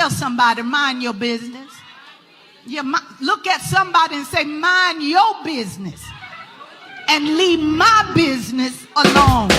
Tell somebody, mind your business. Look at somebody and say, mind your business. And leave my business alone.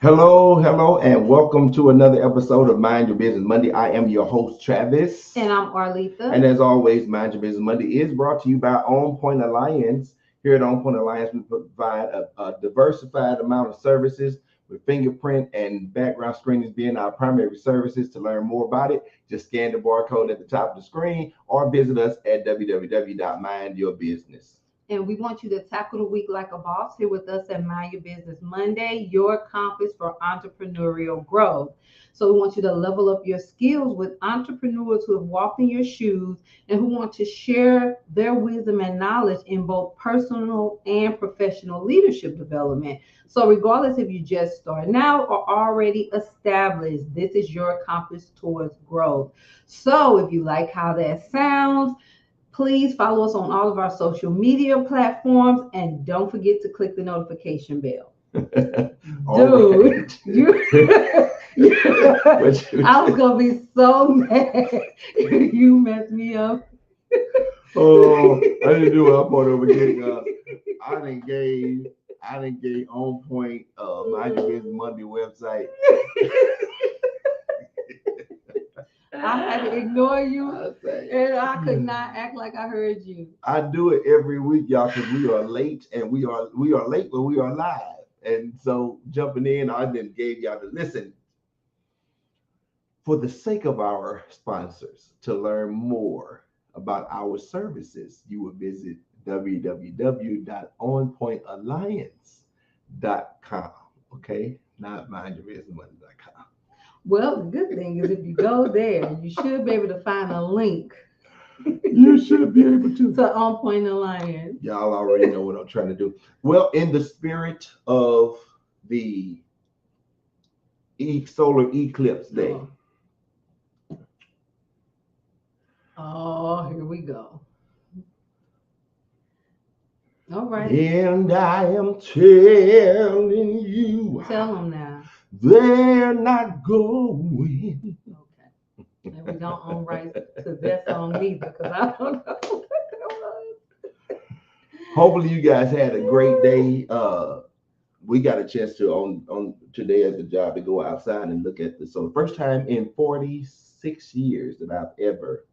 Hello, and welcome to another episode of Mind Your Business Monday. I am your host, Travis. And I'm Arletha. And as always, Mind Your Business Monday is brought to you by On Point Alliance. Here at On Point Alliance, we provide a diversified amount of services with fingerprint and background screenings being our primary services. To learn more about it, just scan the barcode at the top of the screen or visit us at www.mindyourbusiness. And we want you to tackle the week like a boss here with us at Mind Your Business Monday, your compass for entrepreneurial growth. So we want you to level up your skills with entrepreneurs who have walked in your shoes and who want to share their wisdom and knowledge in both personal and professional leadership development. So regardless if you just starting out or already established, this is your compass towards growth. So if you like how that sounds, please follow us on all of our social media platforms and don't forget to click the notification bell. Dude, I was going to be so mad if you messed me up. Oh, I didn't do it. I'm going over here. I didn't gave On Point Mind Your Business Monday website. I had to ignore you, and I could not act like I heard you. I do it every week, y'all, because we are late, and we are late, but we are live. And so jumping in, I then gave y'all to listen. For the sake of our sponsors, to learn more about our services, you will visit www.onpointalliance.com. Okay, not mindyourbusinessmoney.com. Well, the good thing is if you go there, you should be able to find a link. You should be able to On Point Alliance. Y'all already know what I'm trying to do. Well, in the spirit of the solar eclipse day. Oh, here we go. All right. And I am telling you. Tell them now. They're not going. Okay. And we don't own rights to that song either, because I don't know. Hopefully you guys had a great day. We got a chance to on today at the job to go outside and look at the solar. First time in 46 years that I've ever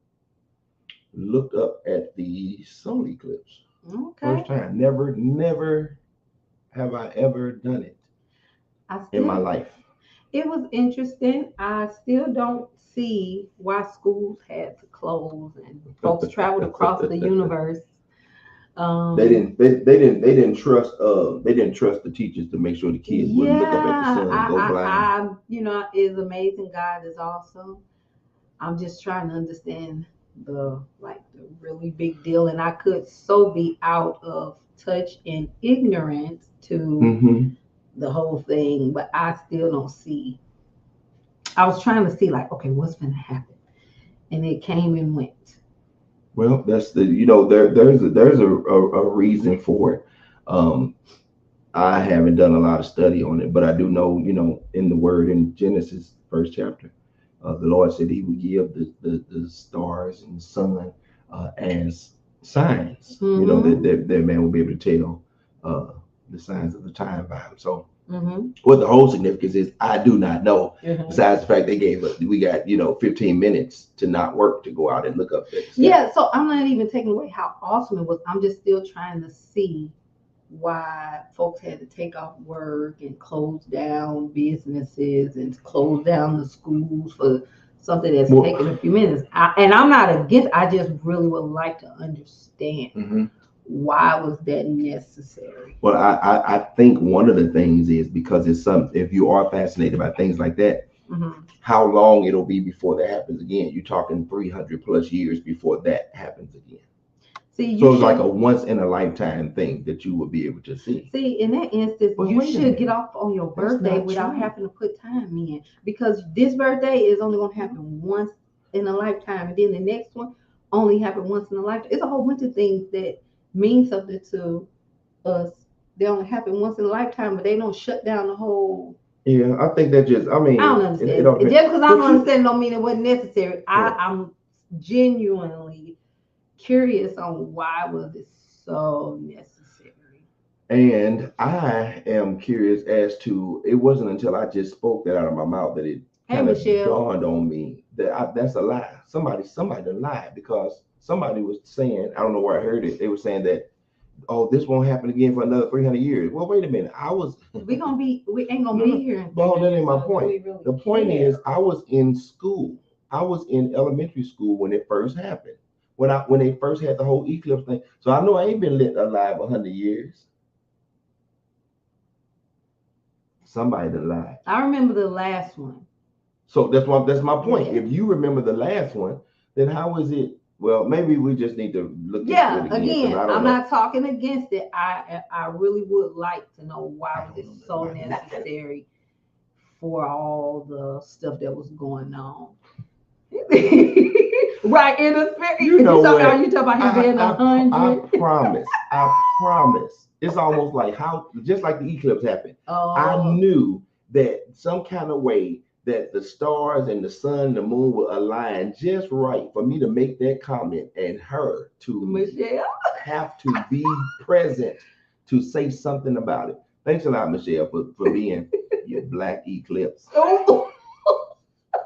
looked up at the solar eclipse. Okay. First time. Never have I ever done it in my life. It was interesting. I still don't see why schools had to close and folks traveled across the universe. They didn't trust the teachers to make sure the kids wouldn't look up at the sun and go blind. Is amazing. God is awesome. I'm just trying to understand the really big deal, and I could so be out of touch and ignorant to the whole thing, but I still don't see. I was trying to see okay, what's going to happen, and it came and went. Well, that's there's a reason for it. I haven't done a lot of study on it, but I do know, in the word in Genesis, first chapter, the Lord said He would give the stars and the sun as signs. That man will be able to tell the signs of the time bomb. So what the whole significance is, I do not know. Besides the fact we got 15 minutes to not work to go out and look up things. Yeah, so I'm not even taking away how awesome it was. I'm just still trying to see why folks had to take off work and close down businesses and close down the schools for something that's Well, taking a few minutes. And I'm not against. I just really would like to understand mhm. why was that necessary. Well, I think one of the things is because it's some, if you are fascinated by things like that, Mhm. how long it'll be before that happens again. You're talking 300 plus years before that happens again. See, you So it's like should a once in a lifetime thing that you will be able to see. see in that instance, But you wait a should minute, get off on your that's birthday not without true. having to put time in, because this birthday is only going to happen once in a lifetime, and then the next one only happen once in a lifetime. It's a whole bunch of things that mean something to us. They only happen once in a lifetime, but they don't shut down the whole. Yeah, I think that just, I I mean, don't it understand. don't And depend. just because I But don't you, understand don't mean it wasn't necessary. yeah. I'm genuinely curious on why was it so necessary. And I am curious as to, it wasn't until I just spoke that out of my mouth that it Hey, kind of Michelle. dawned on me that that's a lie. Somebody done lied, because somebody was saying, I don't know where I heard it. They were saying that, oh, this won't happen again for another 300 years. Well, wait a minute. We ain't gonna No, be no. here in Well, 300 that ain't years, my so do we point. really The point care? is, I was in school. I was in elementary school when it first happened. When they first had the whole eclipse thing. So I know I ain't been lit alive 100 years. Somebody done lied. I remember the last one. So that's my point. Yeah. If you remember the last one, then how is it? Well, maybe we just need to look into Yeah, it again, because again, I don't I'm know. not talking against it. I really would like to know why I was don't it know so about nothing. necessary for all the stuff that was going on. Right in the spirit. You know what? Are you talking about him being I 100? promise. I promise. It's almost like how, just like the eclipse happened. I Oh, knew that some kind of way that the stars and the sun and the moon will align just right for me to make that comment, and her to Michelle. have to be present to say something about it. Thanks a lot, Michelle, for being your black eclipse. Oh,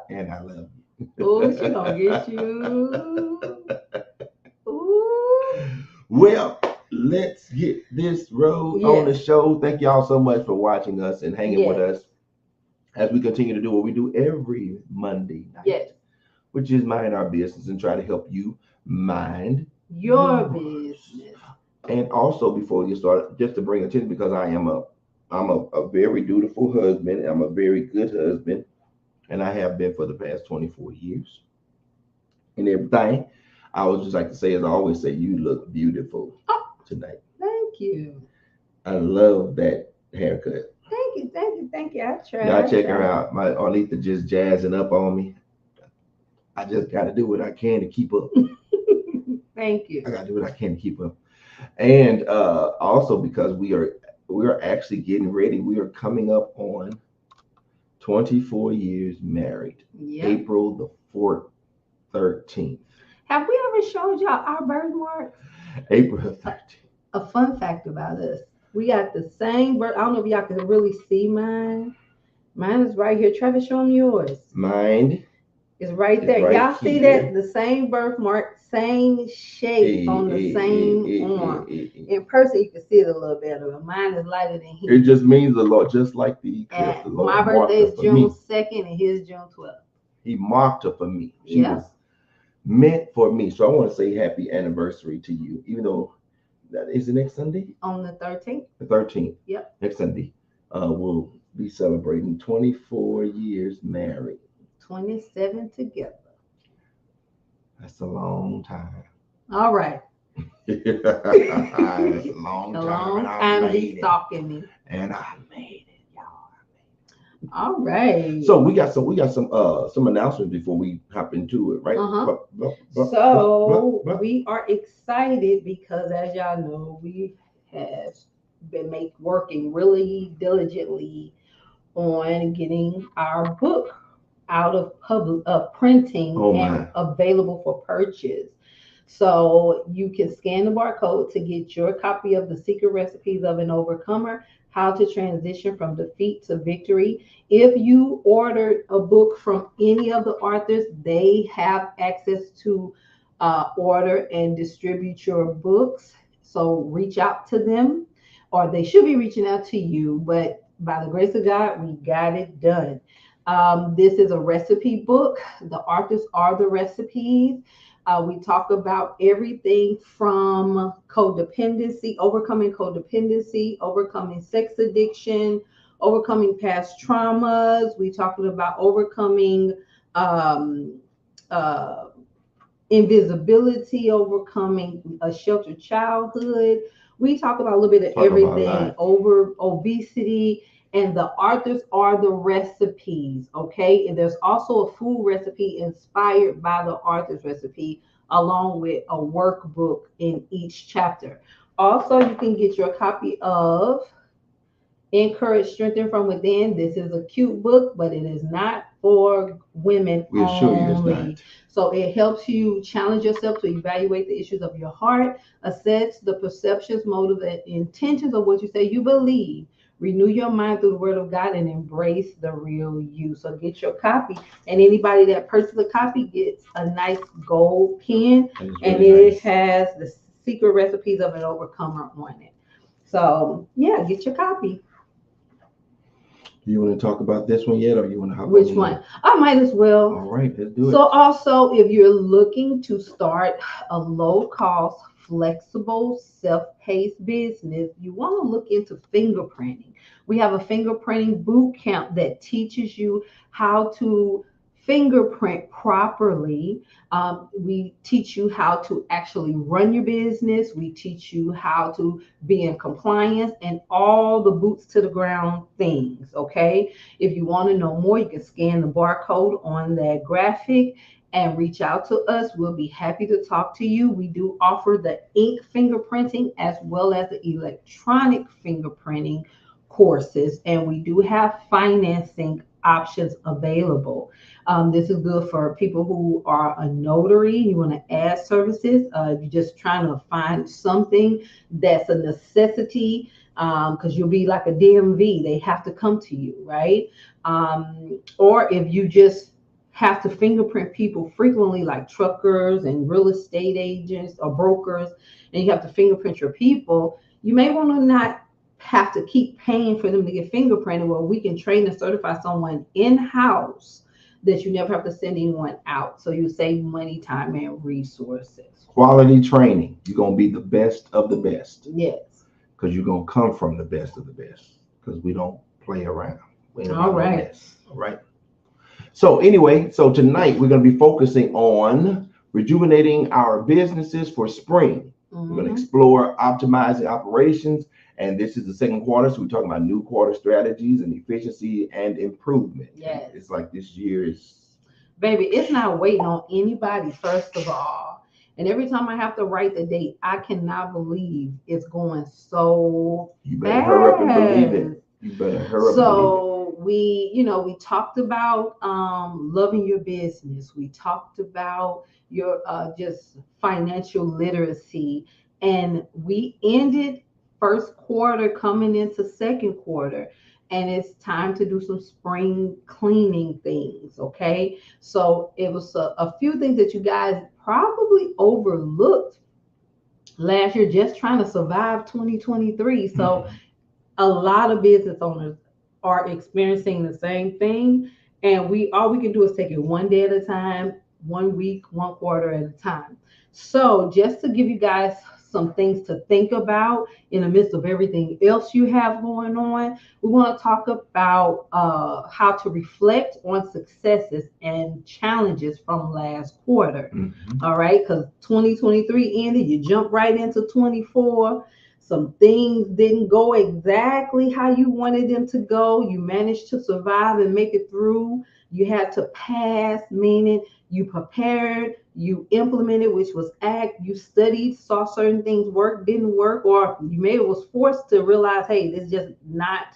And I love you. oh, she gonna get you. Ooh. Well, let's get this road on the Yes. show. Thank y'all so much for watching us and hanging with Yes. us as we continue to do what we do every Monday night, Yes. which is mind our business and try to help you mind Your yours. business. And also, before we get started, just to bring attention, because I'm a very dutiful husband. I'm a very good husband, and I have been for the past 24 years. And everything, I would just like to say, as I always say, you look beautiful Oh, tonight. thank you. I love that haircut. Thank you. Thank you. Thank you. I tried. Y'all I check her tried. out. My Arletha just jazzing up on me. I just got to do what I can to keep up. Thank you. I got to do what I can to keep up. And also because we are actually getting ready. We are coming up on 24 years married. Yeah. April the 4th, 13th. Have we ever showed y'all our birthmarks? April the 13th. A fun fact about us: we got the same birth. I don't know if y'all can really see mine. Mine is right here. Try to show them yours. Mine It's right is there. right Y'all see here. that? The same birthmark, same shape on the same arm. In person, you can see it a little better. But mine is lighter than his. It just means the Lord, just like the eclipse, the And Lord my marked birthday her is for June me. 2nd and his June 12th. He marked her for me. She Yeah. was meant for me. So I want to say happy anniversary to you, even though that is the next Sunday, On the 13th. the 13th. Yep. Next Sunday, we'll be celebrating 24 years married. 27 together. That's a long time. All right. That's a long A time. long And I time to be made it. stalking me. And I made it, y'all. All right. So we got some announcements before we hop into it, right? Uh-huh. Blah, So blah. we are excited because, as y'all know, we have been working really diligently on getting our book out of printing Oh, and my. available for purchase. So you can scan the barcode to get your copy of The Secret Recipes of an Overcomer: How to Transition from Defeat to Victory. If you ordered a book from any of the authors, they have access to order and distribute your books. So reach out to them. or they should be reaching out to you, but by the grace of God, we got it done. This is a recipe book. The authors are the recipes. We talk about everything from codependency, overcoming sex addiction, overcoming past traumas. We talked about overcoming um, uh, invisibility, overcoming a sheltered childhood. We talk about a little bit of Talk about everything, life. over obesity, and the authors are the recipes. Okay, and there's also a food recipe inspired by the author's recipe, along with a workbook in each chapter. Also, you can get your copy of Encourage, Strengthen from Within. This is a cute book, but it is not for women We assure you it's only. not. So it helps you challenge yourself to evaluate the issues of your heart, assess the perceptions, motives, and intentions of what you say you believe. Renew your mind through the word of God and embrace the real you. So get your copy. And anybody that purchases a copy gets a nice gold pen, And it's and really it nice. has the secret recipes of an overcomer on it. So yeah, get your copy. You want to talk about this one yet, or you want to hop Which on one? I might as well. All right, let's do So it. also, if you're looking to start a low cost, flexible, self-paced business, you want to look into fingerprinting. We have a fingerprinting boot camp that teaches you how to fingerprint properly. We teach you how to actually run your business. We teach you how to be in compliance and all the boots to the ground things. Okay. If you want to know more, you can scan the barcode on that graphic and reach out to us. We'll be happy to talk to you. We do offer the ink fingerprinting as well as the electronic fingerprinting courses, and we do have financing options available. This is good for people who are a notary. You want to add services. You're just trying to find something that's a necessity, because you'll be like a DMV. They have to come to you, right? Or if you just have to fingerprint people frequently, like truckers and real estate agents or brokers, and you have to fingerprint your people, you may want to not have to keep paying for them to get fingerprinted. Well, we can train and certify someone in-house that you never have to send anyone out. So you save money, time, and resources. Quality training. You're gonna be the best of the best, Yes. because you're gonna come from the best of the best. Because we don't play around. We ain't All about no right. mess. All right. So anyway, so tonight we're gonna be focusing on rejuvenating our businesses for spring. We're going to Mhm. explore optimizing operations, and this is the second quarter, so we're talking about new quarter strategies and efficiency and improvement. Yes. It's like this year is, Baby, it's not waiting on anybody, first of all. And every time I have to write the date, I cannot believe it's going so you better hurry up and believe it. fast. You better hurry up and believe it. So we talked about loving your business. We talked about your just financial literacy, and we ended first quarter coming into second quarter, and it's time to do some spring cleaning things. Okay, so it was a few things that you guys probably overlooked last year, just trying to survive 2023. So a lot of business owners are experiencing the same thing, and we all we can do is take it one day at a time, 1 week, 1 quarter at a time. So just to give you guys some things to think about in the midst of everything else you have going on, we want to talk about how to reflect on successes and challenges from last quarter. Mhm. All right, because 2023 ended, you jump right into 24. Some things didn't go exactly how you wanted them to go. You managed to survive and make it through. You had to pass, meaning you prepared, you implemented, which was act, you studied, saw certain things work, didn't work, or you maybe was forced to realize, hey, this is just not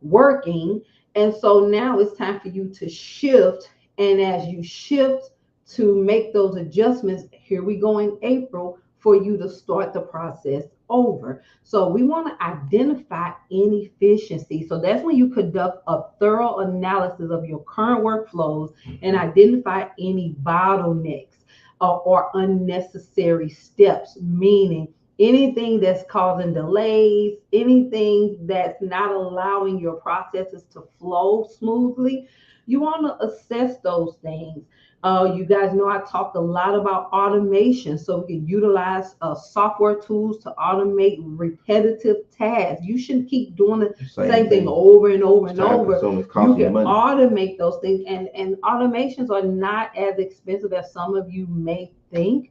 working. And so now it's time for you to shift. And as you shift to make those adjustments, here we go in April for you to start the process over. So we want to identify inefficiency. So that's when you conduct a thorough analysis of your current workflows and identify any bottlenecks or unnecessary steps, meaning anything that's causing delays, anything that's not allowing your processes to flow smoothly, you want to assess those things. You guys know I talked a lot about automation, so we can utilize software tools to automate repetitive tasks. You shouldn't keep doing the same thing over and over and over. You can automate those things, and automations are not as expensive as some of you may think,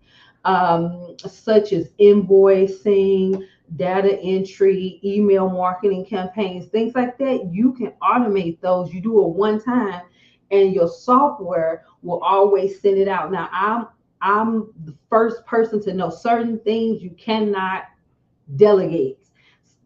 such as invoicing, data entry, email marketing campaigns, things like that. You can automate those. You do it one time, and your software will always send it out. Now, I'm the first person to know certain things you cannot delegate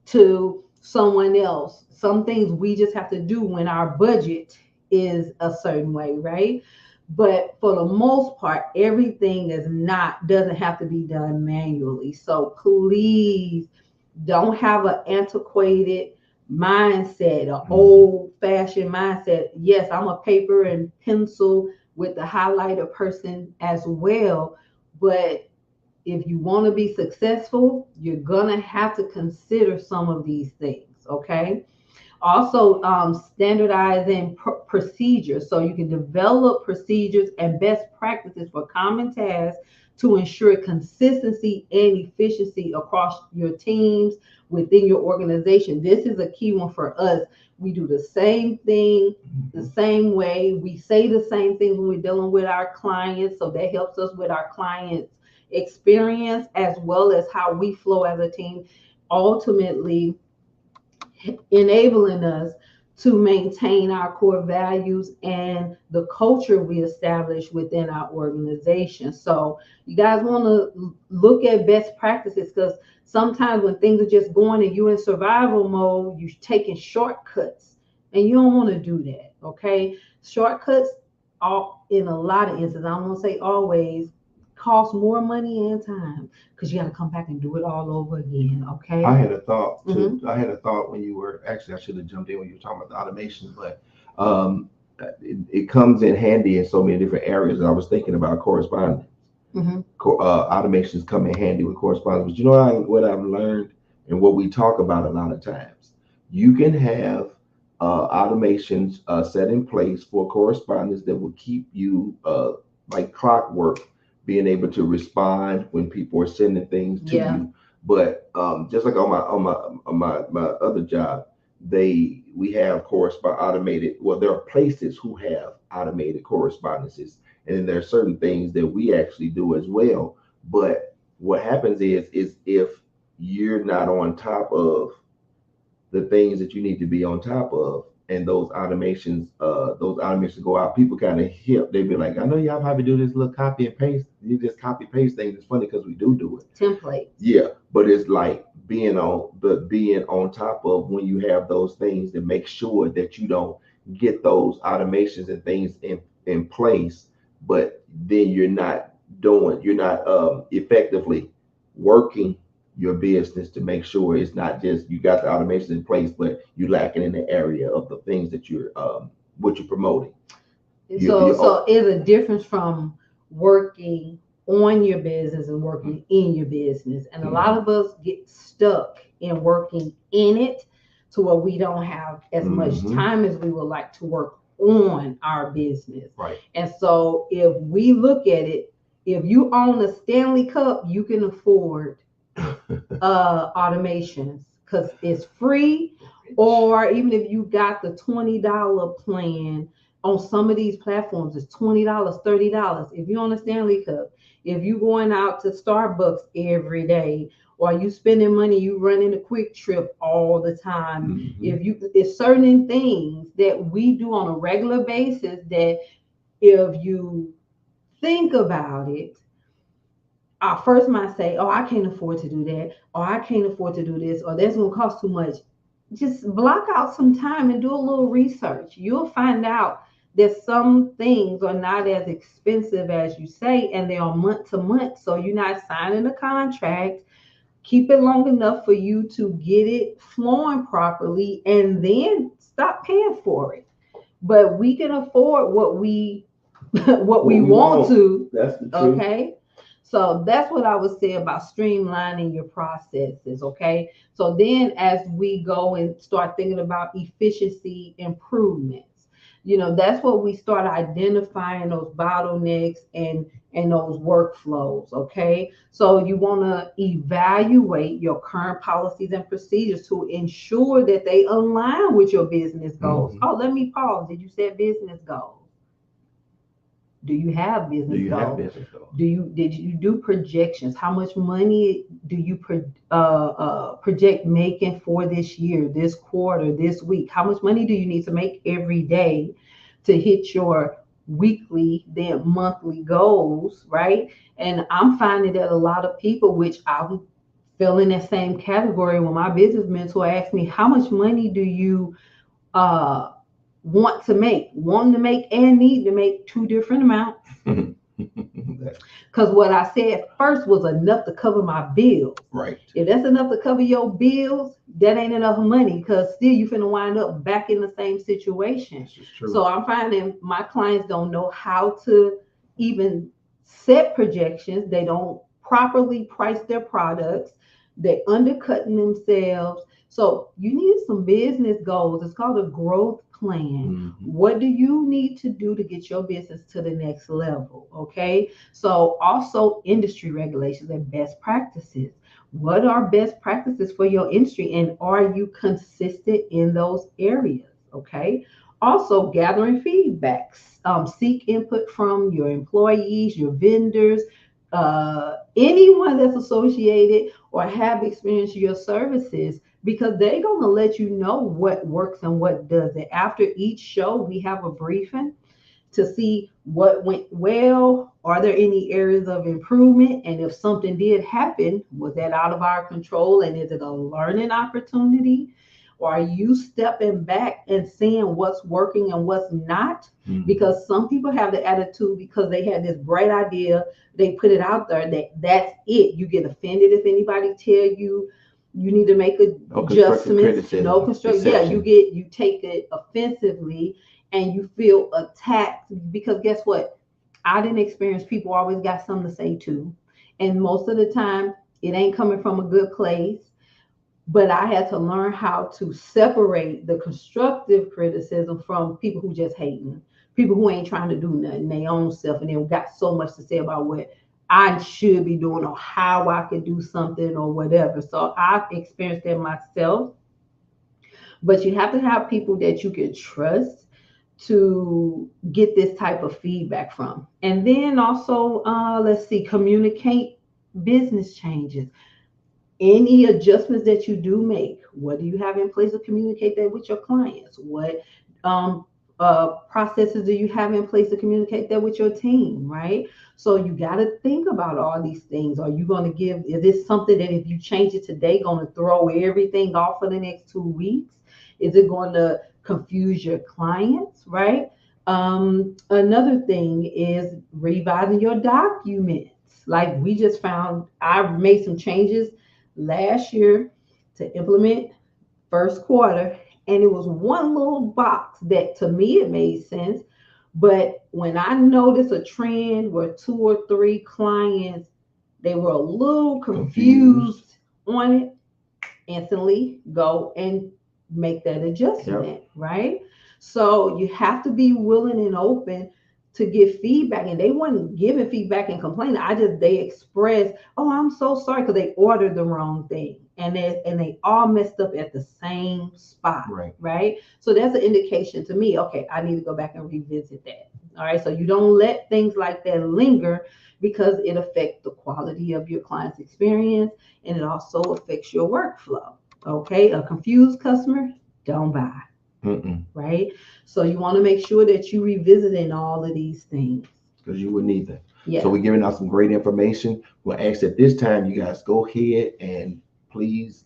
to someone else. Some things we just have to do when our budget is a certain way, right? But for the most part, everything doesn't have to be done manually. So please don't have an antiquated mindset, an old-fashioned mindset. Yes, I'm a paper and pencil with the highlighter person as well, but if you want to be successful, you're gonna have to consider some of these things, okay? Also, standardizing procedures, so you can develop procedures and best practices for common tasks to ensure consistency and efficiency across your teams within your organization. This is a key one for us. We do the same thing the same way. We say the same things when we're dealing with our clients, so that helps us with our clients' experience as well as how we flow as a team, ultimately enabling us to maintain our core values and the culture we establish within our organization. So you guys want to look at best practices, because sometimes when things are just going and you're in survival mode, you're taking shortcuts, and you don't want to do that, okay? Shortcuts, in a lot of instances, I'm going to say always, cost more money and time, because you got to come back and do it all over again. Okay. I had a thought too. I had a thought when you were actually, I should have jumped in when you were talking about the automation, but it comes in handy in so many different areas. I was thinking about correspondence. Automations come in handy with correspondence, but you know what I've learned and what we talk about a lot of times, you can have automations set in place for correspondence that will keep you like clockwork, being able to respond when people are sending things to you. But just like on my other job, we have automated. Well, there are places who have automated correspondences, and then there are certain things that we actually do as well. But what happens is if you're not on top of the things that you need to be on top of, and those automations go out, people kind of hip. They be like, I know y'all probably do this little copy and paste. You just copy paste things. It's funny because we do it. Templates. Yeah, but it's like being on top of when you have those things to make sure that you don't get those automations and things in place, but then you're not effectively working your business to make sure it's not just you got the automations in place, but you lacking in the area of the things that you're what you're promoting. So it's a difference from working on your business and working in your business. And a lot of us get stuck in working in it to where we don't have as much time as we would like to work on our business. Right. And so if we look at it, if you own a Stanley Cup, you can afford automations because it's free. Or even if you got the $20 plan on some of these platforms, it's $20, $30. If you're on a Stanley Cup, if you're going out to Starbucks every day, or you spending money, you running a Quick Trip all the time. It's certain things that we do on a regular basis that if you think about it, our first might say, oh, I can't afford to do that, or I can't afford to do this, or that's going to cost too much. Just block out some time and do a little research. You'll find out that some things are not as expensive as you say, and they are month to month. So you're not signing a contract. Keep it long enough for you to get it flowing properly, and then stop paying for it. But we can afford what we want to. That's the truth. Okay. So that's what I would say about streamlining your processes. Okay. So then as we go and start thinking about efficiency improvements, that's what we start identifying those bottlenecks and those workflows. Okay. So you want to evaluate your current policies and procedures to ensure that they align with your business goals. Mhm. Oh, let me pause. Did you set business goals? Do you have Do business you have goals? business goals? Did you do projections? How much money do you project making for this year, this quarter, this week? How much money do you need to make every day to hit your weekly, then monthly goals, right? And I'm finding that a lot of people, which I'm fell in that same category when my business mentor asked me, how much money do you uh want to make and need to make, two different amounts. Because what I said first was enough to cover my bills. Right. If that's enough to cover your bills, that ain't enough money, because still you finna wind up back in the same situation. This is true. So I'm finding my clients don't know how to even set projections. They don't properly price their products. They undercutting themselves. So you need some business goals. It's called a growth plan. Mhm. What do you need to do to get your business to the next level? Okay. So also industry regulations and best practices. What are best practices for your industry, and are you consistent in those areas? Okay. Also gathering feedbacks. Seek input from your employees, your vendors, anyone that's associated or have experienced your services, because they're going to let you know what works and what doesn't. After each show, we have a briefing to see what went well. Are there any areas of improvement? And if something did happen, was that out of our control? And is it a learning opportunity? Or are you stepping back and seeing what's working and what's not? Mhm. Because some people have the attitude, because they had this great idea, they put it out there, that's it. You get offended if anybody tell you need to make No constructive adjustments. criticism. No construction. Yeah, Exception. you take it offensively and you feel attacked, because guess what? I didn't experience people always got something to say too. And most of the time it ain't coming from a good place. But I had to learn how to separate the constructive criticism from people who just hating, people who ain't trying to do nothing, their own self, and they got so much to say about what I should be doing or how I could do something or whatever. So I've experienced that myself. But you have to have people that you can trust to get this type of feedback from. And then also, let's see, communicate business changes. Any adjustments that you do make, what do you have in place to communicate that with your clients? What processes do you have in place to communicate that with your team, right? So you got to think about all these things. Are you going to is this something that if you change it today, going to throw everything off for the next 2 weeks? Is it going to confuse your clients, right? Another thing is revising your documents. Like we just found, I made some changes last year to implement first quarter, and it was one little box that to me it made sense. But when I noticed a trend where 2 or 3 clients, they were a little confused on it, instantly go and make that adjustment. Yep. Right? So you have to be willing and open to give feedback. And they weren't giving feedback and complaining. They expressed, oh, I'm so sorry, because they ordered the wrong thing. And they all messed up at the same spot. Right. So that's an indication to me, okay, I need to go back and revisit that. All right. So you don't let things like that linger, because it affects the quality of your client's experience, and it also affects your workflow. Okay. A confused customer, don't buy. Mm-mm. Right. So you want to make sure that you revisiting all of these things, because you would need them. Yeah. So we're giving out some great information. We'll ask at this time you guys go ahead and please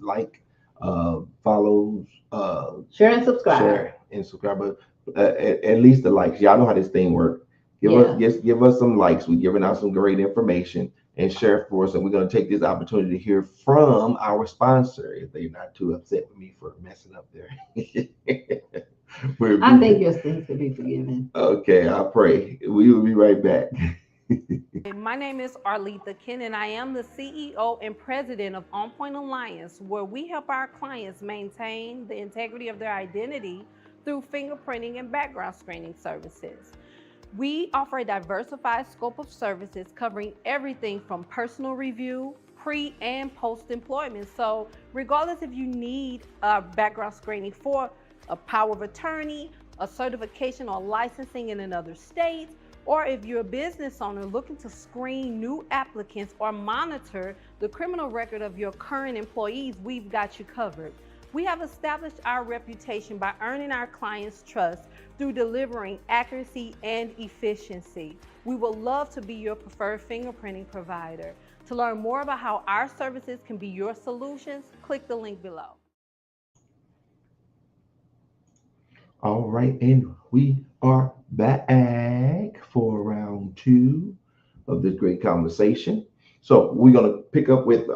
follow, share and subscribe. But at least the likes. Y'all know how this thing works. Give us some likes. We're giving out some great information, and share for us. And we're going to take this opportunity to hear from our sponsor, if they're not too upset with me for messing up there. I think your sins could be forgiven. Okay, I pray. We will be right back. My name is Arletha and I am the CEO and president of On Point Alliance, where we help our clients maintain the integrity of their identity through fingerprinting and background screening services. We offer a diversified scope of services covering everything from personal review, pre and post employment. So, regardless if you need a background screening for a power of attorney, a certification or licensing in another state, or if you're a business owner looking to screen new applicants or monitor the criminal record of your current employees, we've got you covered. We have established our reputation by earning our clients' trust through delivering accuracy and efficiency. We would love to be your preferred fingerprinting provider. To learn more about how our services can be your solutions, click the link below. All right, and we are back for round two of this great conversation. So we're gonna pick up with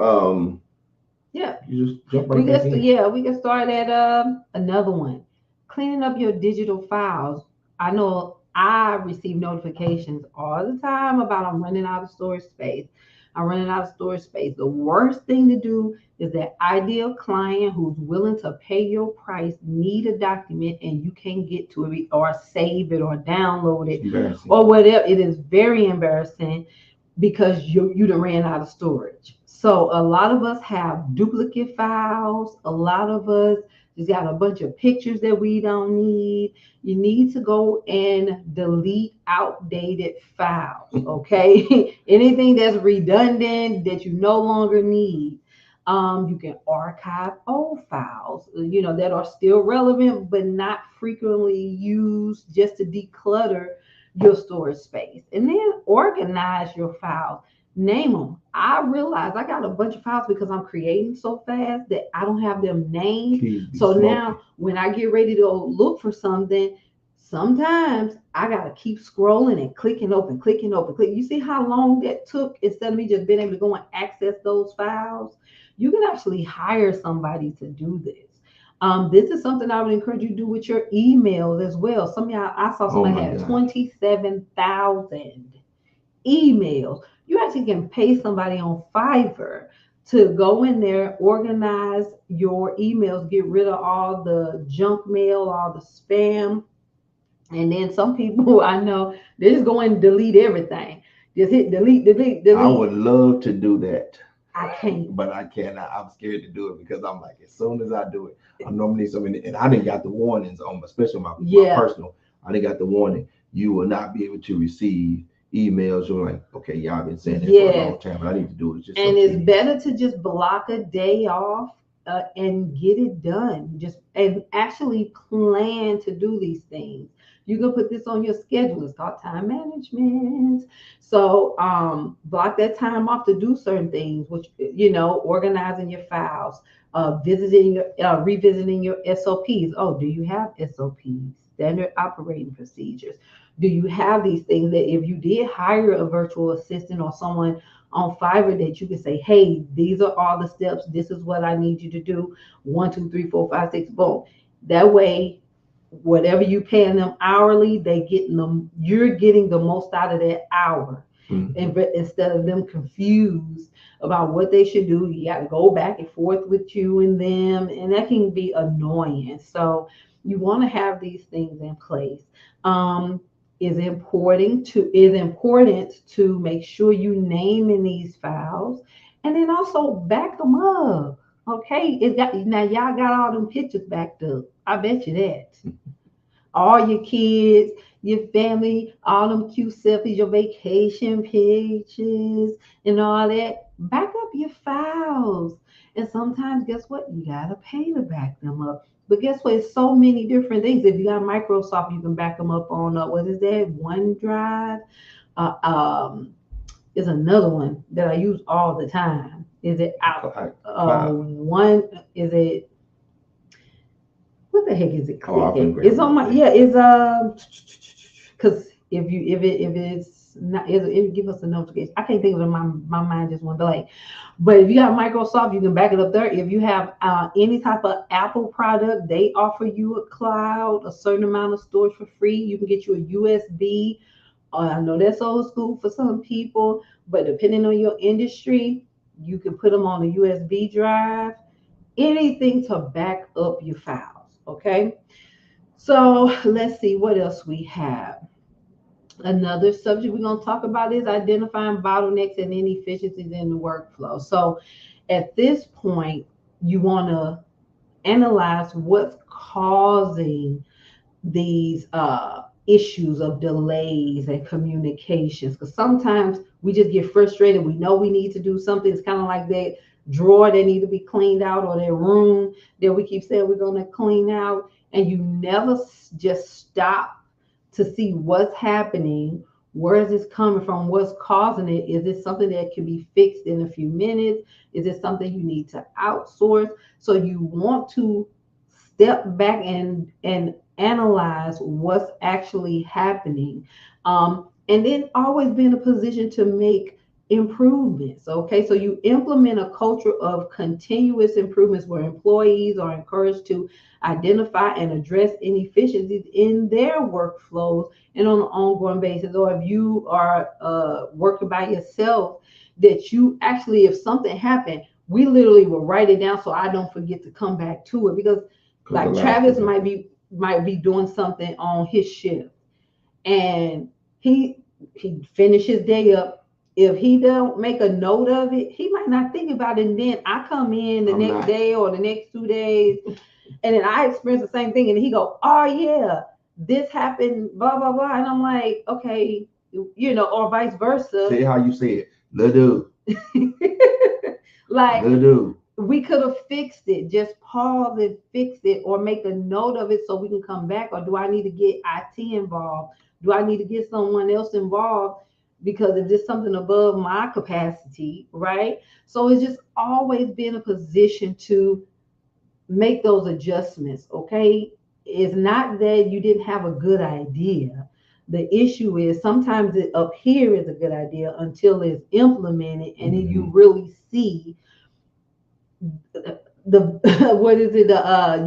Yeah, you just jump right back in. we can start at another one. Cleaning up your digital files. I know I receive notifications all the time about I'm running out of storage space. I'm running out of storage space. The worst thing to do is that ideal client who's willing to pay your price need a document and you can't get to it or save it or download it Embarrassing. or whatever. It is very embarrassing because you done ran out of storage. So a lot of us have duplicate files. A lot of us just got a bunch of pictures that we don't need. You need to go and delete outdated files, okay? Anything that's redundant that you no longer need. You can archive old files, that are still relevant but not frequently used, just to declutter your storage space. And then organize your files. Name them. I realize I got a bunch of files because I'm creating so fast that I don't have them named. So now when I get ready to look for something, sometimes I got to keep scrolling and clicking open. You see how long that took instead of me just being able to go and access those files? You can actually hire somebody to do this. This is something I would encourage you to do with your emails as well. Some of y'all, I saw somebody had 27,000 emails. You actually can pay somebody on Fiverr to go in there, organize your emails, get rid of all the junk mail, all the spam. And then some people I know, they just go and delete everything. Just hit delete. I would love to do that. I can't. But I cannot. I'm scared to do it because I'm like, as soon as I do it, I normally so many, and I didn't got the warnings on, especially my personal. I didn't got the warning. You will not be able to receive emails. You're like, okay, y'all been saying it for a long time, but I need to do it. It's better to just block a day off and get it done. And actually plan to do these things. You can put this on your schedule. It's called time management. So block that time off to do certain things, which, organizing your files, revisiting your SOPs. Oh, do you have SOPs, standard operating procedures? Do you have these things that if you did hire a virtual assistant or someone on Fiverr that you can say, hey, these are all the steps. This is what I need you to do. 1, 2, 3, 4, 5, 6, boom. That way, whatever you paying them hourly, you're getting the most out of that hour. And instead of them confused about what they should do, you got to go back and forth with you and them, and that can be annoying. So you want to have these things in place. Is important to make sure you name in these files, and then also back them up. Okay, now y'all got all them pictures backed up. I bet you that. All your kids, your family, all them cute selfies, your vacation pictures, and all that. Back up your files. And sometimes, guess what? You gotta pay to back them up. But guess what? It's so many different things. If you got Microsoft, you can back them up on what is that? OneDrive. Is another one that I use all the time. Is it one? Is it? What the heck is it? It's on my It's because if it's not, it give us a notification. I can't think of it. My mind just went blank. But if you got Microsoft, you can back it up there. If you have any type of Apple product, they offer you a cloud, a certain amount of storage for free. You can get you a USB I know that's old school for some people, but depending on your industry, you can put them on a USB drive, anything to back up your files. Okay. So let's see what else we have. Another subject we're going to talk about is identifying bottlenecks and inefficiencies in the workflow. So at this point, you want to analyze what's causing these issues of delays and communications, because sometimes we just get frustrated. We know we need to do something. It's kind of like that drawer that need to be cleaned out, or that room that we keep saying we're going to clean out, and you never just stop to see what's happening. Where is this coming from? What's causing it? Is it something that can be fixed in a few minutes? Is it something you need to outsource? So you want to step back and analyze what's actually happening, and then always be in a position to make improvements. Okay, so you implement a culture of continuous improvements where employees are encouraged to identify and address inefficiencies in their workflows and on an ongoing basis. Or if you are working by yourself, that you actually, if something happened, we literally will write it down so I don't forget to come back to it. Because like Travis might be doing something on his shift, and he finish his day up. If he don't make a note of it, he might not think about it. And then I come in the next day or the next 2 days, and then I experience the same thing, and he go, "Oh yeah, this happened, blah blah blah," and I'm like, okay, or vice versa. Say how you say it. Little like dude. We could have fixed it. Just pause and fix it, or make a note of it so we can come back. Or do I need to get IT involved? Do I need to get someone else involved? Because if it's something above my capacity, right? So it's just always be in a position to make those adjustments. Okay. It's not that you didn't have a good idea. The issue is sometimes it up here is a good idea until it's implemented, and then you really see the what is it?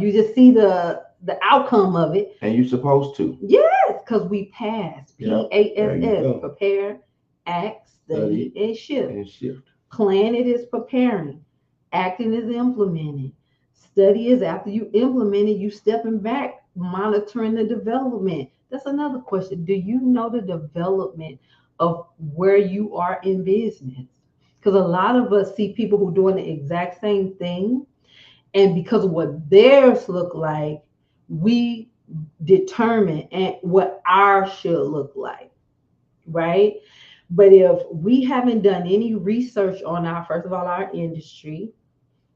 You just see the outcome of it, and you're supposed to. Yes, because we pass. PASS. Prepare, act, study, and shift. Planning is preparing. Acting is implementing. Study is after you implement it, you stepping back, monitoring the development. That's another question. Do you know the development of where you are in business? Because a lot of us see people who are doing the exact same thing, and because of what theirs look like, we determine and what ours should look like, right? But if we haven't done any research on first of all, our industry,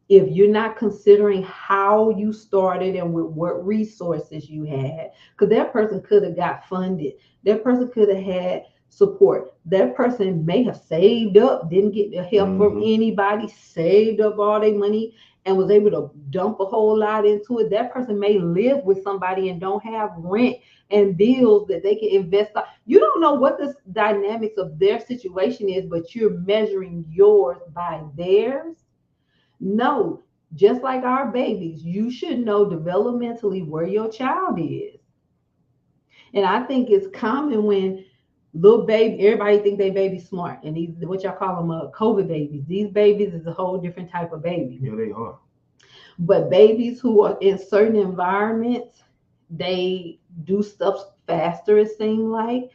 if you're not considering how you started and with what resources you had, because that person could have got funded, that person could have had support, that person may have saved up, didn't get the help from anybody, saved up all their money and was able to dump a whole lot into it. That person may live with somebody and don't have rent and bills that they can invest on. You don't know what the dynamics of their situation is, but you're measuring yours by theirs. No, just like our babies, you should know developmentally where your child is. And I think it's common when little baby, everybody think they baby smart, and these what y'all call them COVID babies. These babies is a whole different type of baby. Yeah, they are. But babies who are in certain environments, they do stuff faster. It seems like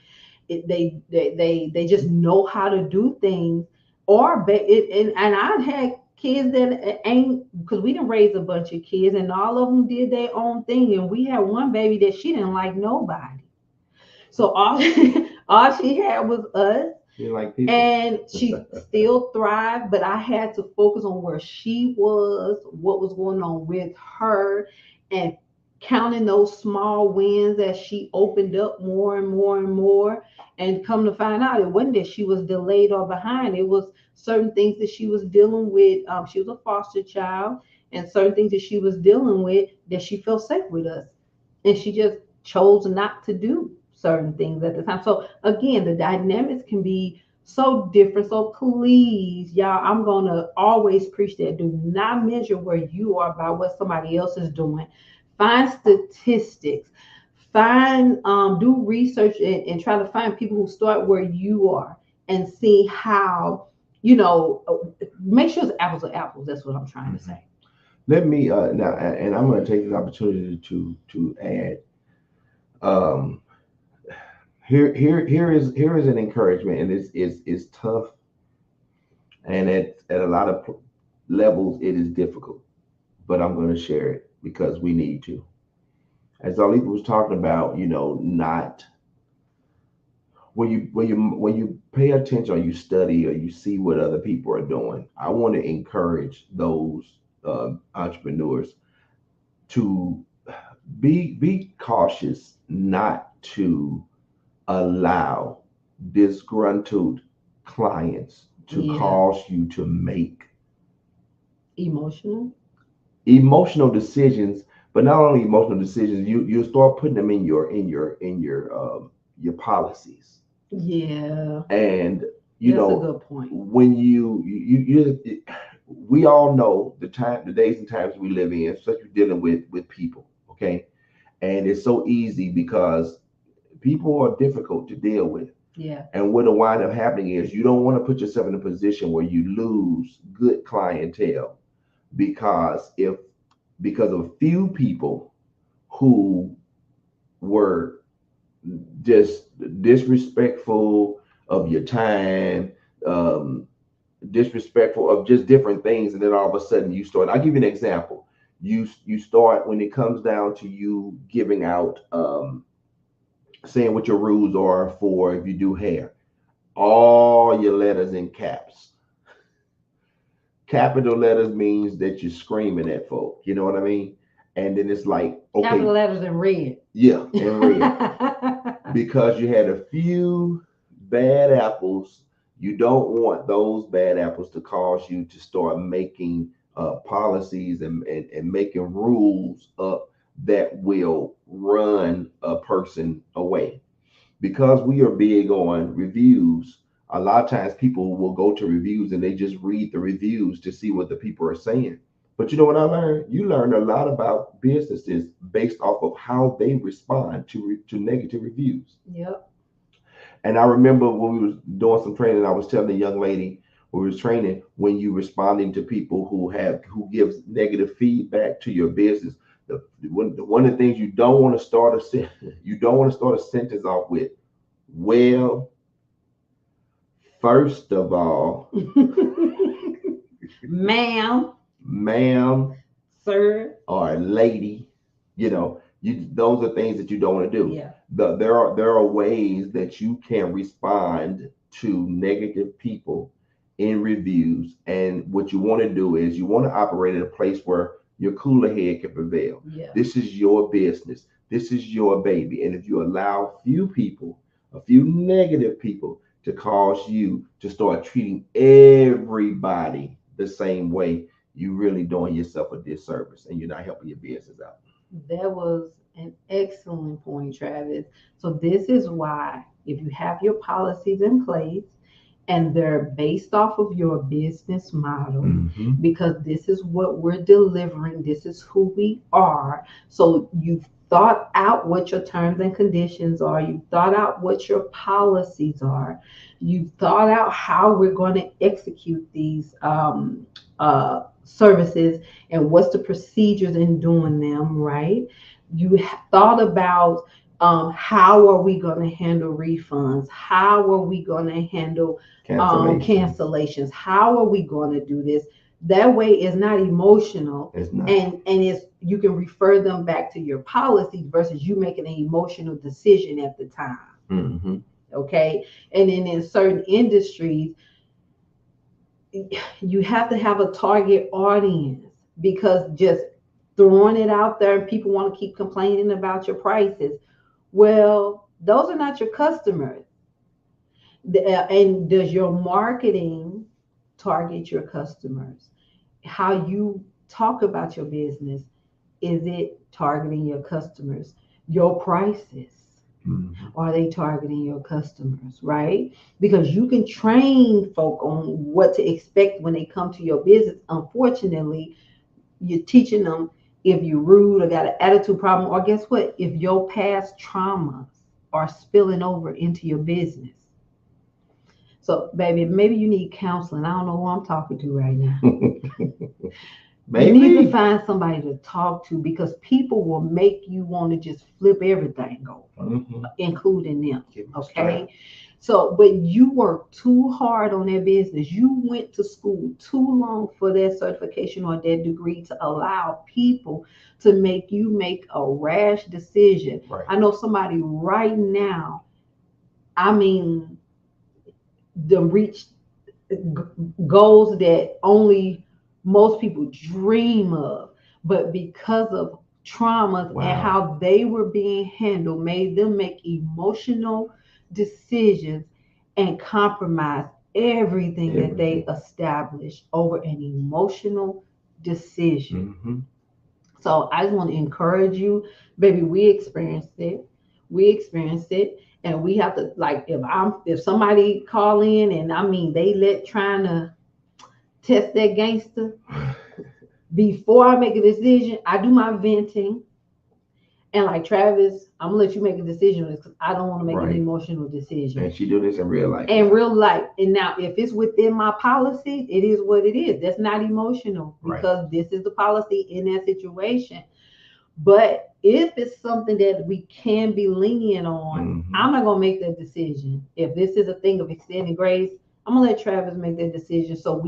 they just know how to do things. And I had kids that ain't, because we didn't raise a bunch of kids, and all of them did their own thing. And we had one baby that she didn't like nobody. So all she had was us. And she still thrived, but I had to focus on where she was, what was going on with her, and counting those small wins as she opened up more and more and more. And come to find out, it wasn't that she was delayed or behind. It was certain things that she was dealing with. She was a foster child, and certain things that she was dealing with that she felt safe with us. And she just chose not to do certain things at the time. So again, the dynamics can be so different. So please, y'all, I'm going to always preach that. Do not measure where you are by what somebody else is doing. Find statistics. do research and try to find people who start where you are and see how, make sure it's apples to apples. That's what I'm trying to say. Let me now, and I'm going to take this opportunity to add. Um, here is an encouragement, and it's tough, and at a lot of levels it is difficult, but I'm going to share it because we need to. As Arletha was talking about, not when you pay attention or you study or you see what other people are doing. I want to encourage those entrepreneurs to be cautious, not to allow disgruntled clients to Yeah. cause you to make Emotional. emotional decisions. But not only emotional decisions, you start putting them in your policies. Yeah, And that's a good point. when we all know the days and times we live in, especially dealing with people, okay? And it's so easy because people are difficult to deal with. Yeah, And what'll wind up happening is you don't want to put yourself in a position where you lose good clientele because because of few people who were just disrespectful of your time, um, disrespectful of just different things, and then all of a sudden you start. I'll give you an example. You start when it comes down to you giving out, saying what your rules are for if you do hair. All your letters in caps. Capital letters means that you're screaming at folk. You know what I mean? And then it's like, capital okay, letters in red. yeah, in red. Because you had a few bad apples. You don't want those bad apples to cause you to start making policies and making rules up that will run a person away. Because we are big on reviews, a lot of times people will go to reviews and they just read the reviews to see what the people are saying. But you know what I learned? You learn a lot about businesses based off of how they respond to negative reviews. Yep. And I remember when we was doing some training, I was telling the young lady we was training, when you responding to people who gives negative feedback to your business, one of the things you don't want to start you don't want to start a sentence off with, well, first of all, Ma'am, ma'am, sir. or lady, those are things that you don't want to do. Yeah. There are ways that you can respond to negative people in reviews, and what you want to do is you want to operate in a place where your cooler head can prevail. Yeah. This is your business. This is your baby, and if you allow a few negative people, to cause you to start treating everybody the same way, you're really doing yourself a disservice, and you're not helping your business out. That was an excellent point, Travis. So this is why if you have your policies in place and they're based off of your business model, Mm-hmm. because this is what we're delivering, this is who we are. So you've thought out what your terms and conditions are, you've thought out what your policies are, you've thought out how we're going to execute these services and what's the procedures in doing them, right? You thought about how are we going to handle refunds? How are we going to handle cancellations? How are we going to do this? That way it's not emotional. It's not. And it's, you can refer them back to your policies versus you making an emotional decision at the time. Mm-hmm. Okay. And then in certain industries, you have to have a target audience, because just throwing it out there and people want to keep complaining about your prices. Well, those are not your customers. And does your marketing target your customers? How you talk about your business, is it targeting your customers? Your prices, are they targeting your customers, right? Because you can train folk on what to expect when they come to your business. Unfortunately, you're teaching them if you're rude or got an attitude problem, or guess what? If your past traumas are spilling over into your business. So, baby, maybe you need counseling. I don't know who I'm talking to right now. Maybe. You need to find somebody to talk to, because people will make you want to just flip everything over, including them. Okay. So, but you worked too hard on that business. You went to school too long for that certification or that degree to allow people to make you make a rash decision. Right. I know somebody right now, I mean, the reach goals that only most people dream of, but because of traumas and how they were being handled, made them make emotional decisions and compromise everything that they established over an emotional decision. So I just want to encourage you, baby. We experienced it. And we have to, like, if somebody call in and I mean they trying to test that gangster, before I make a decision, I do my venting. And like Travis, I'm gonna let you make a decision because I don't want to make an emotional decision. And she do this in real life. And now if it's within my policy, it is what it is. That's not emotional because this is the policy in that situation. But if it's something that we can be lenient on, I'm not gonna make that decision. If this is a thing of extended grace, I'm gonna let Travis make that decision so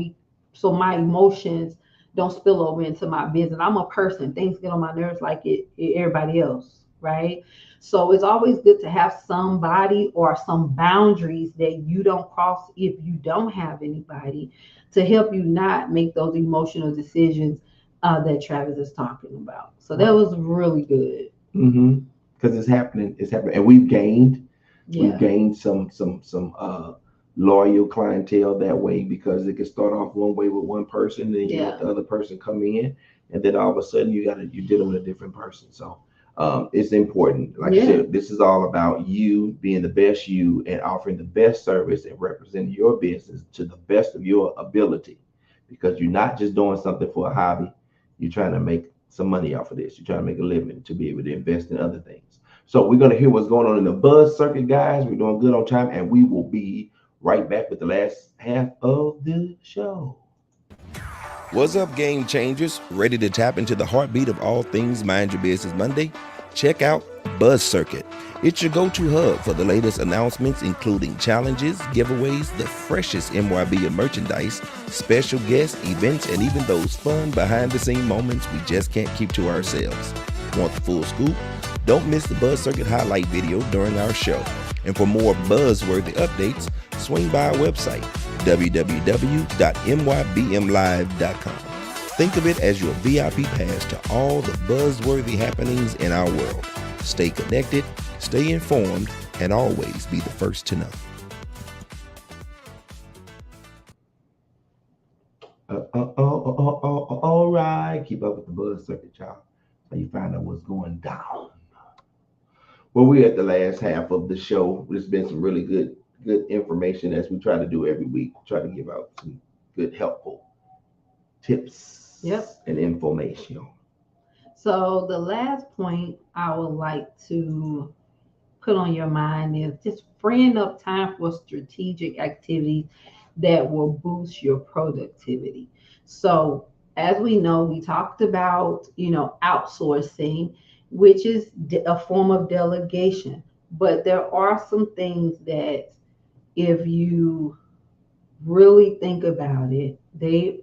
my emotions don't spill over into my business. I'm a person. Things get on my nerves like everybody else, right? So it's always good to have somebody or some boundaries that you don't cross if you don't have anybody to help you not make those emotional decisions that Travis is talking about. So that was really good. Because it's happening, and we've gained some loyal clientele that way, because it can start off one way with one person, then you let the other person come in, and then all of a sudden you're dealing with a different person. So it's important. Like I said, this is all about you being the best you and offering the best service and representing your business to the best of your ability, because you're not just doing something for a hobby. You're trying to make some money off of this. You're trying to make a living to be able to invest in other things. So we're going to hear what's going on in the buzz circuit, guys. We're doing good on time, and we will be right back with the last half of the show. What's up, game changers? Ready to tap into the heartbeat of all things Mind Your Business Monday? Check out Buzz Circuit. It's your go-to hub for the latest announcements, including challenges, giveaways, the freshest MYB merchandise, special guests, events, and even those fun behind-the-scenes moments we just can't keep to ourselves. Want the full scoop? Don't miss the Buzz Circuit highlight video during our show. And for more buzzworthy updates, swing by our website, www.mybmlive.com. Think of it as your VIP pass to all the buzzworthy happenings in our world. Stay connected, stay informed, and always be the first to know. All right. Keep up with the buzz circuit, y'all. So you find out what's going down. Well, we're at the last half of the show. There's been some really good information, as we try to do every week. Try to give out some good, helpful tips and information. So the last point I would like to put on your mind is just freeing up time for strategic activities that will boost your productivity. So as we know, we talked about, outsourcing, which is a form of delegation. But there are some things that, if you really think about it, they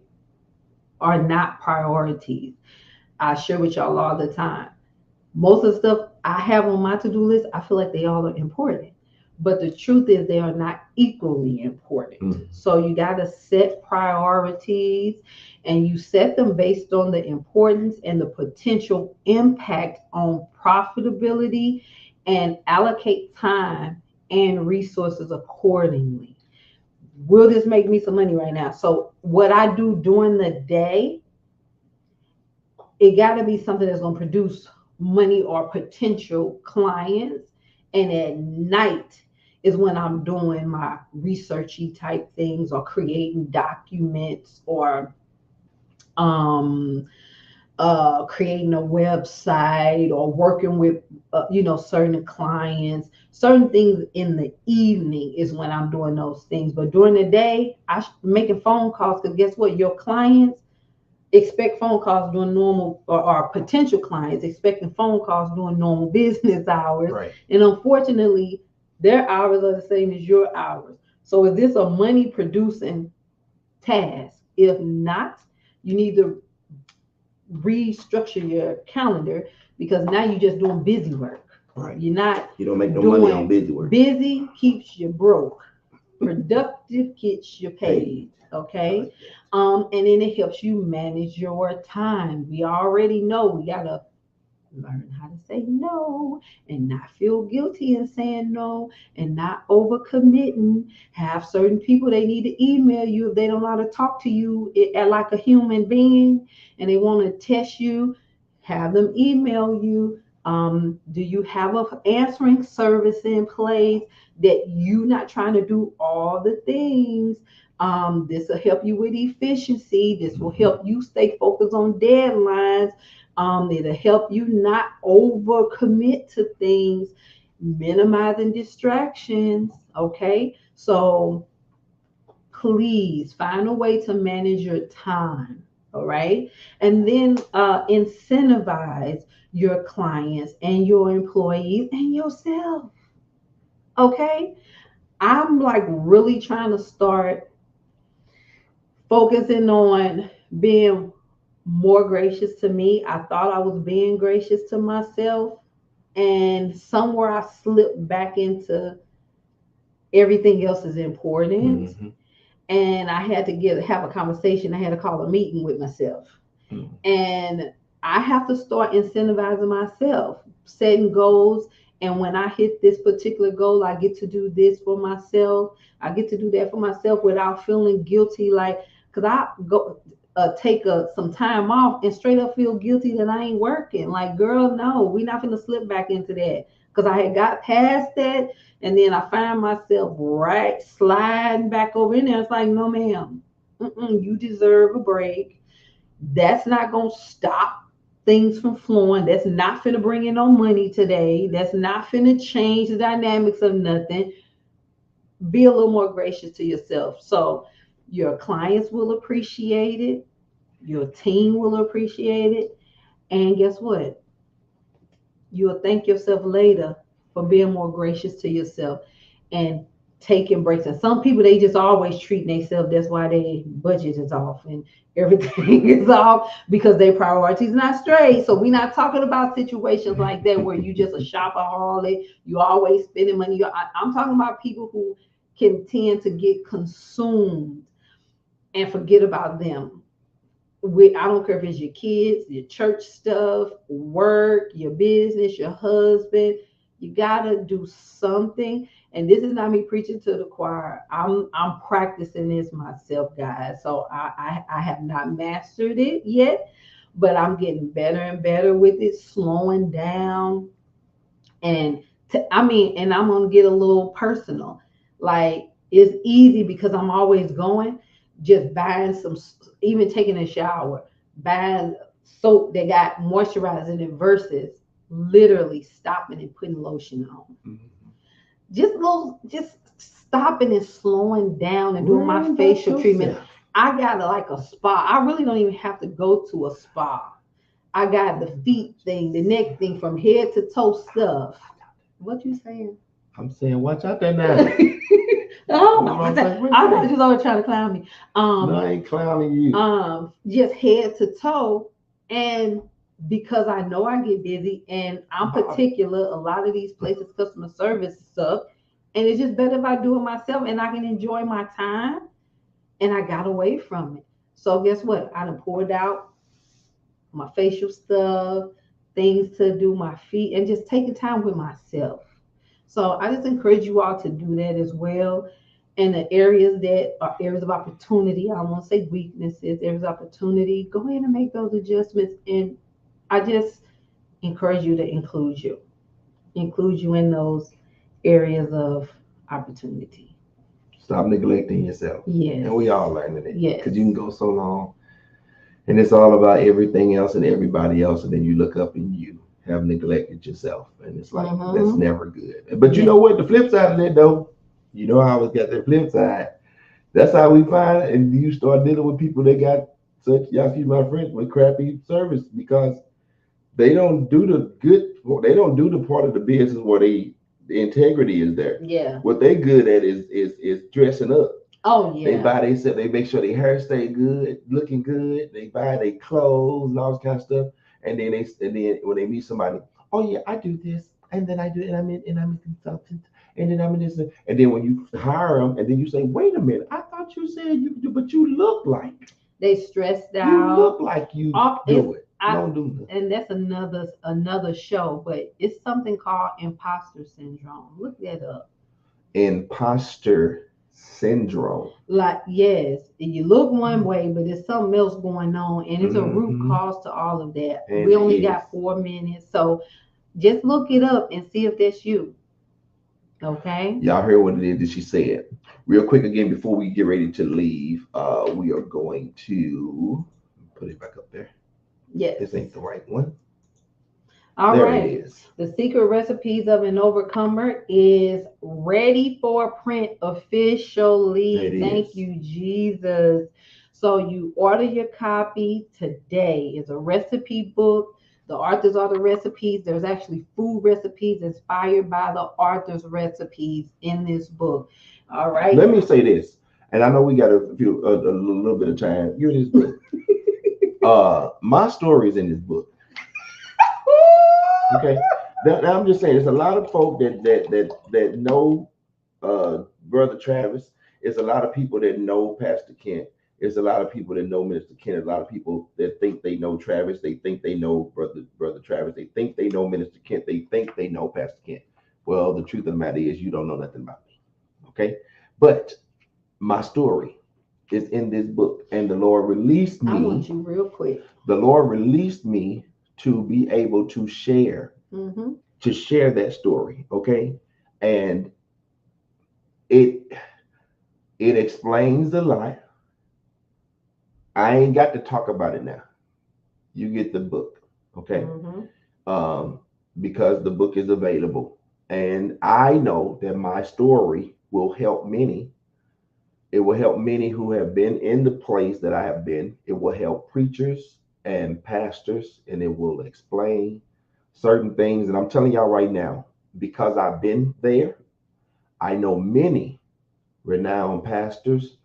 are not priorities. I share with y'all all the time. Most of the stuff I have on my to-do list, I feel like they all are important. But the truth is they are not equally important. So you got to set priorities, and you set them based on the importance and the potential impact on profitability, and allocate time and resources accordingly. Will this make me some money right now? So what I do during the day, it got to be something that's going to produce money or potential clients. And at night is when I'm doing my researchy type things, or creating documents, or creating a website or working with certain clients. Certain things in the evening is when I'm doing those things, but during the day making phone calls, because guess what, your clients expect phone calls during normal, or potential clients expecting phone calls during normal business hours. Right. And unfortunately, their hours are the same as your hours. So is this a money producing task? If not, you need to restructure your calendar, because now you're just doing busy work. Right. You don't make no money on busy work. Busy keeps you broke. Productive gets you paid. Okay. And then it helps you manage your time. We already know we gotta learn how to say no and not feel guilty in saying no and not overcommitting. Have certain people, they need to email you if they don't know how to talk to you like a human being and they want to test you. Have them email you. Do you have an answering service in place that you not trying to do all the things? This will help you with efficiency. This will help you stay focused on deadlines. It'll help you not overcommit to things, minimizing distractions. Okay, so please find a way to manage your time. All right, and then incentivize your clients and your employees and yourself. Okay, I'm like really trying to start focusing on being more gracious to me. I thought I was being gracious to myself, and somewhere I slipped back into everything else is important. Mm-hmm. And I had to have a conversation. I had to call a meeting with myself. Mm-hmm. And I have to start incentivizing myself, setting goals. And when I hit this particular goal, I get to do this for myself. I get to do that for myself without feeling guilty. Like, because I go take some time off and straight up feel guilty that I ain't working. Like, girl, no, we're not going to slip back into that. Because I had got past that. And then I find myself sliding back over in there. It's like, no, ma'am, you deserve a break. That's not going to stop things from flowing. That's not finna bring in no money today. That's not finna change the dynamics of nothing. Be a little more gracious to yourself. So your clients will appreciate it. Your team will appreciate it. And guess what? You'll thank yourself later for being more gracious to yourself and taking breaks. And some people, they just always treat themselves. That's why their budget is off and everything is off, because their priorities not straight. So we're not talking about situations like that where you just a shopaholic, you always spending money. I'm talking about people who can tend to get consumed and forget about them. I don't care if it's your kids, your church stuff, work, your business, your husband. You gotta do something. And this is not me preaching to the choir. I'm practicing this myself, guys. So I have not mastered it yet, but I'm getting better and better with it, slowing down. And and I'm gonna get a little personal. Like, it's easy because I'm always going, just buying even taking a shower, buying soap that got moisturizing in it versus literally stopping and putting lotion on. Mm-hmm. Just stopping and slowing down and doing my facial treatment. I got like a spa. I really don't even have to go to a spa. I got the feet thing, the neck thing, from head to toe stuff. What you saying? I'm saying, watch out there now. Oh, I thought you was always trying to clown me. No, I ain't clowning you. Just head to toe. And because I know I get busy and I'm particular, a lot of these places, customer service stuff, and it's just better if I do it myself and I can enjoy my time. And I got away from it. So guess what? I done poured out my facial stuff, things to do my feet, and just taking time with myself. So I just encourage you all to do that as well. And the areas that are areas of opportunity, I won't say weaknesses, areas of opportunity, go ahead and make those adjustments. And I just encourage you to include you in those areas of opportunity. Stop neglecting yourself. Yes. And we all learning it. Yes. Because you can go so long And it's all about everything else and everybody else. And then you look up and you have neglected yourself. And it's like, that's Mm-hmm. never good. But you Yeah. know what? The flip side of that, though, you know how it's got that flip side. That's how we find it. And you start dealing with people that got such, y'all excuse my French, with crappy service because they don't do the good, they don't do the part of the business where the integrity is there. Yeah. What they good at is dressing up. Oh They yeah. buy they stuff. They make sure their hair stay good, looking good. They buy their clothes and all this kind of stuff. And then when they meet somebody, oh yeah, I do this, and then I do, and I'm a consultant, and then I'm in this, and then when you hire them, and then you say, wait a minute, I thought you said you do, but They stressed you out. look like you Off it's do it. I Don't do nothing. and that's another show, but it's something called imposter syndrome. Look that up. Imposter syndrome. Like, yes, you look one way, but there's something else going on, and it's a root Hmm. cause to all of that. And We only it's got 4 minutes, so just look it up and see if that's you. Okay? y'all heard what it is that she said. Real quick again before we get ready to leave, we are going to put it back up there. Yes. This ain't the right one. All There it right. is. The Secret Recipes of an Overcomer is ready for print It officially. Thank is. you, Jesus. So you order your copy today. It's a recipe book. The authors are the recipes. There's actually food recipes inspired by the author's recipes in this book. All right. Let me say this, and I know we got a little bit of time. You're in this book. My story is in this book. Okay. Now I'm just saying, there's a lot of folk that know Brother Travis. There's a lot of people that know Pastor Kent. There's a lot of people that know Minister Kent. A lot of people that think they know Travis. They think they know Brother Travis. They think they know Minister Kent. They think they know Pastor Kent. Well, the truth of the matter is, you don't know nothing about me. Okay, but my story is in this book, and the Lord released I me. want you real quick. The Lord released me to be able Mm-hmm. to share that story. Okay, and it it explains a lot. I ain't got to talk about it now. You get the book, okay? Mm-hmm. Um, because the book is available, and I know that my story will help many. It will help many who have been in the place that I have been. It will help preachers and pastors, and it will explain certain things. And I'm telling y'all right now, because I've been there, I know many renowned pastors,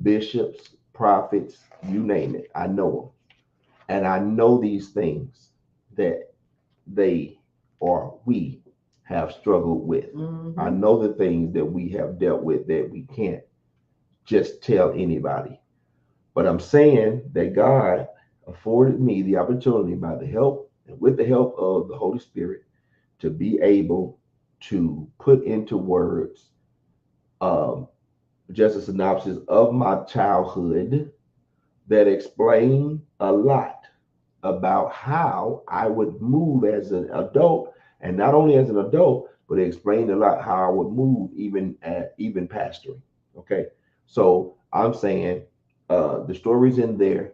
bishops, prophets, you name it. I know them. And I know these things that they or we have struggled with. I Mm-hmm. know the things that we have dealt with that we can't just tell anybody. But I'm saying that God afforded me the opportunity by the help and with the help of the Holy Spirit to be able to put into words um, just a synopsis of my childhood that explain a lot about how I would move as an adult, and not only as an adult, but it explained a lot how I would move even pastoring. Okay, so I'm saying the stories in there,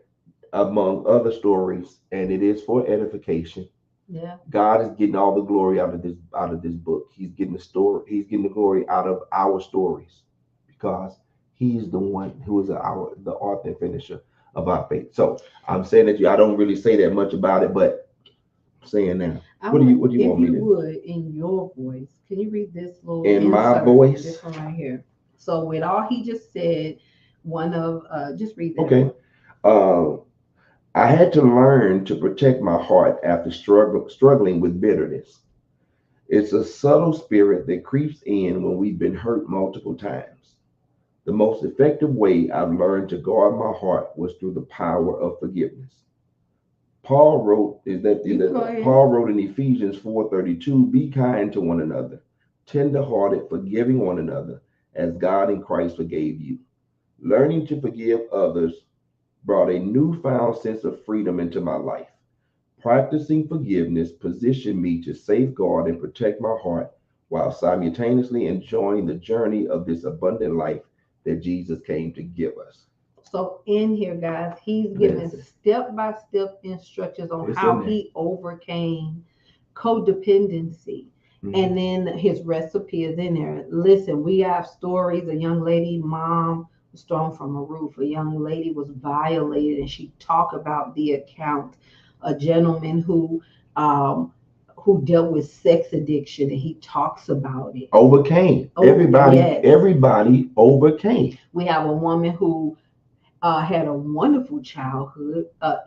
among other stories, and it is for edification. Yeah. God is getting all the glory out of this book. He's getting the story. He's getting the glory out of our stories because He's the one who is the author and finisher of our faith. So I'm saying that I don't really say that much about it, but I'm saying now. I What do you want, what do you if want me you to would, in your voice, can you read this little in my insert? voice? This one right here. So, with all he just said, just read that Okay. one. Um, I had to learn to protect my heart after struggling with bitterness. It's a subtle spirit that creeps in when we've been hurt multiple times. The most effective way I've learned to guard my heart was through the power of forgiveness. Paul wrote is that, You can go ahead. Paul wrote in Ephesians 4:32, be kind to one another, tender-hearted, forgiving one another, as God in Christ forgave you. Learning to forgive others brought a newfound sense of freedom into my life. Practicing forgiveness positioned me to safeguard and protect my heart while simultaneously enjoying the journey of this abundant life that Jesus came to give us. So in here, guys, he's giving Listen. step-by-step instructions on It's how in there. he overcame codependency. And then his recipe is in there. Listen, we have stories. A young lady, mom was thrown from a roof. A young lady was violated, and she talked about the account. A gentleman who dealt with sex addiction, and he talks about it. Overcame. Oh, Everybody, yes. everybody overcame. We have a woman who had a wonderful childhood, but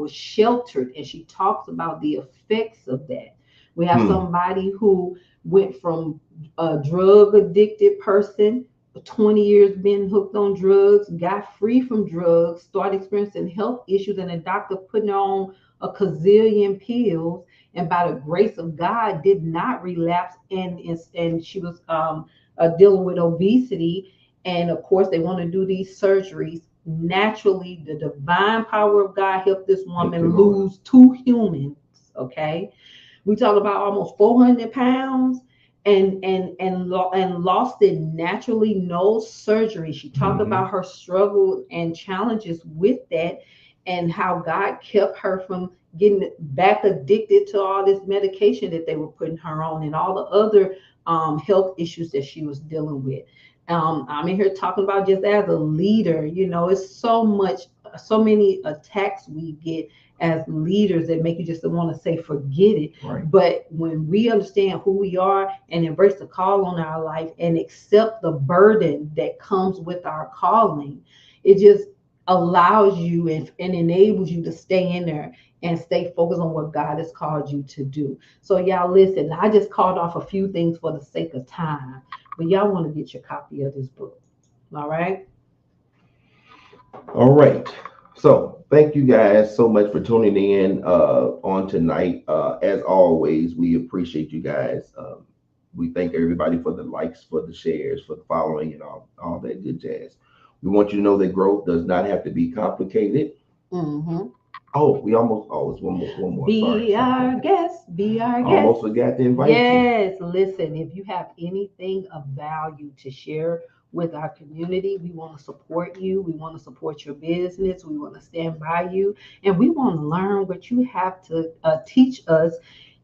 was sheltered, and she talks about the effects of that. We have somebody who went from a drug addicted person, 20 years being hooked on drugs, got free from drugs, started experiencing health issues, and a doctor putting her on a gazillion pills, and by the grace of God did not relapse, and she was dealing with obesity. And of course, they want to do these surgeries. Naturally, the divine power of God helped this woman lose 2 humans. Okay, we talk about almost 400 pounds and lost it naturally, no surgery. She talked about her struggle and challenges with that, and how God kept her from getting back addicted to all this medication that they were putting her on, and all the other health issues that she was dealing with. I'm in here talking about just as a leader, it's so many attacks we get as leaders that make you just want to say, forget it. Right. But when we understand who we are and embrace the call on our life and accept the burden that comes with our calling, it just allows you and enables you to stay in there and stay focused on what God has called you to do. So y'all listen, I just called off a few things for the sake of time, but y'all want to get your copy of this book. All right. All right. So thank you guys so much for tuning in on tonight. As always, we appreciate you guys. We thank everybody for the likes, for the shares, for the following, and all that good jazz. We want you to know that growth does not have to be complicated. Oh, we almost it's one more. Be our guest. Almost forgot to invite you. Yes, listen, if you have anything of value to share with our community, we want to support you. We want to support your business. We want to stand by you. And we want to learn what you have to teach us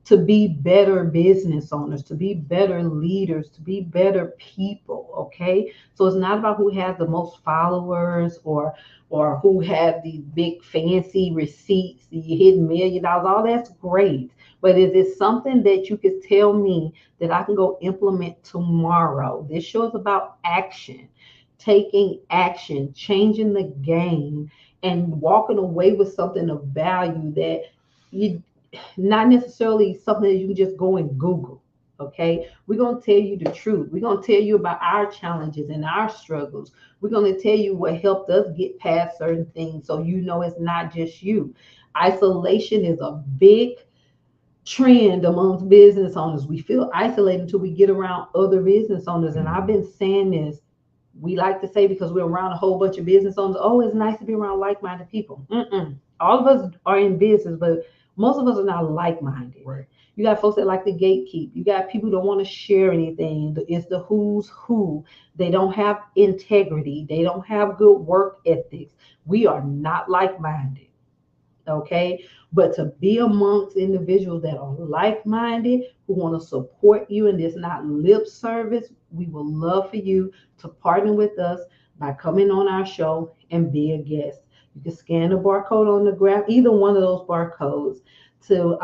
to be better business owners, to be better leaders, to be better people, okay? So it's not about who has the most followers or who have these big fancy receipts, the hidden $1 million, all that's great. But is it something that you could tell me that I can go implement tomorrow? This show is about action, taking action, changing the game, and walking away with something of value that you not necessarily something that you can just go and Google. Okay, we're going to tell you the truth. We're going to tell you about our challenges and our struggles. We're going to tell you what helped us get past certain things, so it's not just you. Isolation is a big trend amongst business owners. We feel isolated until we get around other business owners. And I've been saying this, we like to say, because we're around a whole bunch of business owners, oh, it's nice to be around like-minded people. All of us are in business, but most of us are not like-minded. Right. You got folks that like to gatekeep. You got people who don't want to share anything. It's the who's who. They don't have integrity. They don't have good work ethics. We are not like-minded. Okay, but to be amongst individuals that are like-minded, who want to support you, and it's not lip service, we would love for you to partner with us by coming on our show and be a guest. You can scan the barcode on the graph, either one of those barcodes, to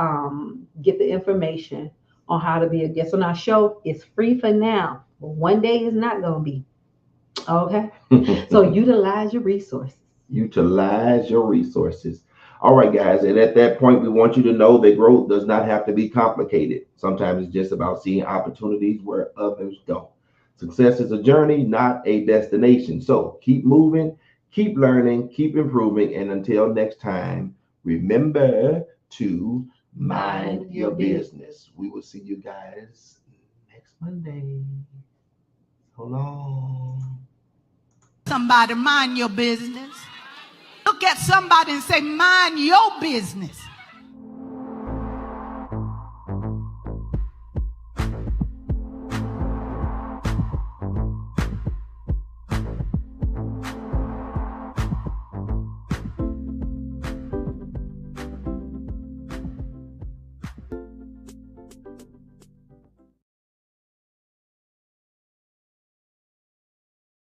get the information on how to be a guest on our show. It's free for now, but one day it's not going to be. Okay, so utilize your resources. Utilize your resources. All right, guys. And at that point, we want you to know that growth does not have to be complicated. Sometimes it's just about seeing opportunities where others don't. Success is a journey, not a destination. So keep moving, keep learning, keep improving. And until next time, remember to mind your business. We will see you guys next Monday. So long. Somebody mind your business. Look at somebody and say, mind your business.